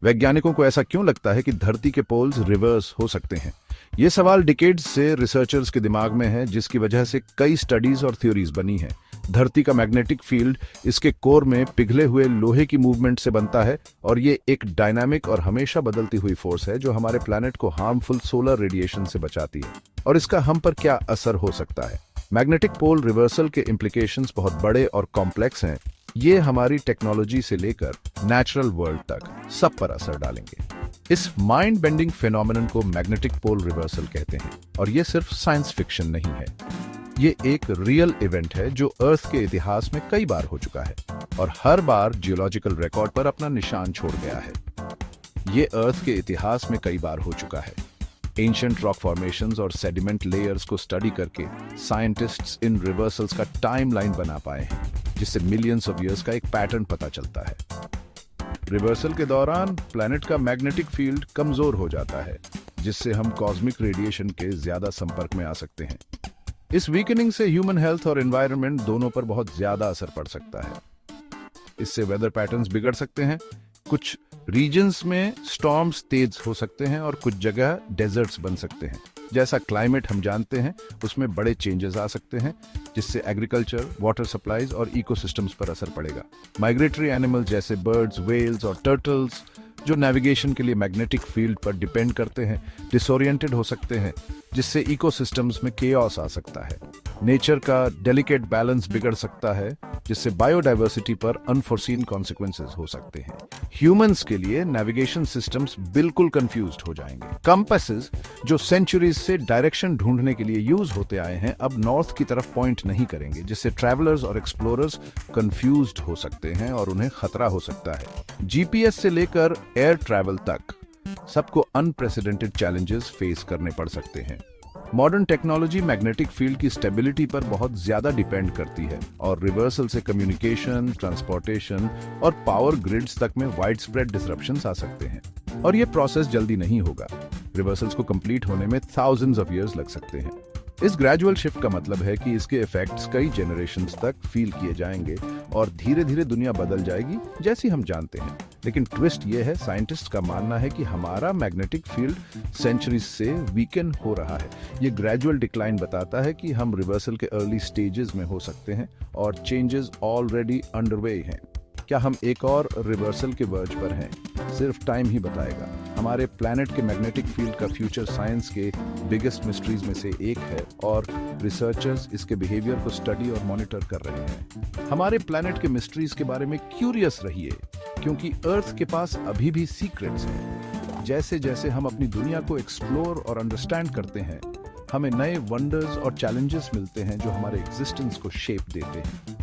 वैज्ञानिकों को ऐसा क्यों लगता है कि धरती के पोल्स रिवर्स हो सकते हैं? ये सवाल डिकेड्स से रिसर्चर्स के दिमाग में है, जिसकी वजह से कई स्टडीज और थ्योरीज बनी हैं। धरती का मैग्नेटिक फील्ड इसके कोर में पिघले हुए लोहे की मूवमेंट से बनता है और ये एक डायनामिक और हमेशा बदलती हुई फोर्स है जो हमारे प्लैनेट को हार्मफुल सोलर रेडिएशन से बचाती है। और इसका हम पर क्या असर हो सकता है? मैग्नेटिक पोल रिवर्सल के इम्प्लीकेशंस बहुत बड़े और कॉम्प्लेक्स हैं। ये हमारी टेक्नोलॉजी से लेकर नेचुरल वर्ल्ड तक सब पर असर डालेंगे। इस माइंड बेंडिंग फिनोमेनन को मैग्नेटिक पोल रिवर्सल कहते हैं और ये सिर्फ साइंस फिक्शन नहीं है। ये एक रियल इवेंट है जो अर्थ के इतिहास में कई बार हो चुका है और हर बार जियोलॉजिकल रिकॉर्ड पर अपना निशान छोड़ गया है। ये अर्थ के इतिहास में कई बार हो चुका है। एंशिएंट रॉक फॉर्मेशंस और सेडिमेंट लेयर्स को स्टडी करके साइंटिस्ट्स इन रिवर्सल्स का टाइमलाइन बना पाए हैं, जिससे मिलियंस ऑफ ईयर्स का एक पैटर्न पता चलता है। रिवर्सल के दौरान प्लैनेट का मैग्नेटिक फील्ड कमजोर हो जाता है, जिससे हम कॉस्मिक रेडिएशन के ज्यादा संपर्क में आ सकते हैं। इस वीकनिंग से ह्यूमन हेल्थ और एनवायरनमेंट दोनों पर बहुत ज्यादा असर पड़ सकता है। इससे वेदर पैटर्न्स बिगड़ सकते हैं। कुछ रीजन्स में स्टॉर्म्स तेज हो सकते हैं और कुछ जगह डेजर्ट्स बन सकते हैं। जैसा क्लाइमेट हम जानते हैं उसमें बड़े चेंजेस आ सकते हैं, जिससे एग्रीकल्चर, वाटर सप्लाईज और इकोसिस्टम्स पर असर पड़ेगा। माइग्रेटरी एनिमल जैसे बर्ड्स, वेल्स और टर्टल्स जो नेविगेशन के लिए मैग्नेटिक फील्ड पर डिपेंड करते हैं, डिसोरिएंटेड हो सकते हैं, जिससे इकोसिस्टम्स में केओस आ सकता है। नेचर का डेलिकेट बैलेंस बिगड़ सकता है, जिससे बायोडाइवर्सिटी पर अनफोर्सीन कॉन्सिक्वेंसेस हो सकते हैं। ह्यूमंस के लिए नेविगेशन सिस्टम्स बिल्कुल कंफ्यूज्ड हो जाएंगे। कंपासेस जो सेंचुरीज से डायरेक्शन ढूंढने के लिए यूज होते आए हैं, अब नॉर्थ की तरफ पॉइंट नहीं करेंगे, जिससे ट्रैवलर्स और एक्सप्लोरर्स कंफ्यूज्ड हो सकते हैं और उन्हें खतरा हो सकता है। जीपीएस से लेकर एयर ट्रैवल तक सबको अनप्रेसिडेंटेड चैलेंजेस फेस करने पड़ सकते हैं। मॉडर्न टेक्नोलॉजी मैग्नेटिक फील्ड की स्टेबिलिटी पर बहुत ज्यादा डिपेंड करती है और रिवर्सल से कम्युनिकेशन, ट्रांसपोर्टेशन और पावर ग्रिड्स तक में वाइड स्प्रेड डिसरप्शंस आ सकते हैं। और ये प्रोसेस जल्दी नहीं होगा। रिवर्सल्स को कंप्लीट होने में थाउजेंड्स ऑफ ईयर्स लग सकते हैं। इस ग्रेजुअल शिफ्ट का मतलब है कि इसके इफेक्ट्स कई जनरेशंस तक फील किए जाएंगे और धीरे धीरे दुनिया बदल जाएगी जैसी हम जानते हैं। लेकिन ट्विस्ट ये है, साइंटिस्ट का मानना है कि हमारा मैग्नेटिक फील्ड सेंचुरीज से वीकन हो रहा है। ये ग्रेजुअल डिक्लाइन बताता है कि हम रिवर्सल के अर्ली स्टेजेस में हो सकते हैं और चेंजेस ऑलरेडी अंडरवे हैं। क्या हम एक और रिवर्सल के वर्ज पर हैं? सिर्फ टाइम ही बताएगा। हमारे प्लैनेट के मैग्नेटिक फील्ड का फ्यूचर साइंस के बिगेस्ट मिस्ट्रीज में से एक है और रिसर्चर्स इसके बिहेवियर को स्टडी और मॉनिटर कर रहे हैं। हमारे प्लैनेट के मिस्ट्रीज के बारे में क्यूरियस रहिए, क्योंकि अर्थ के पास अभी भी सीक्रेट्स हैं। जैसे जैसे हम अपनी दुनिया को एक्सप्लोर और अंडरस्टैंड करते हैं, हमें नए वंडर्स और चैलेंजेस मिलते हैं जो हमारे एग्जिस्टेंस को शेप देते हैं।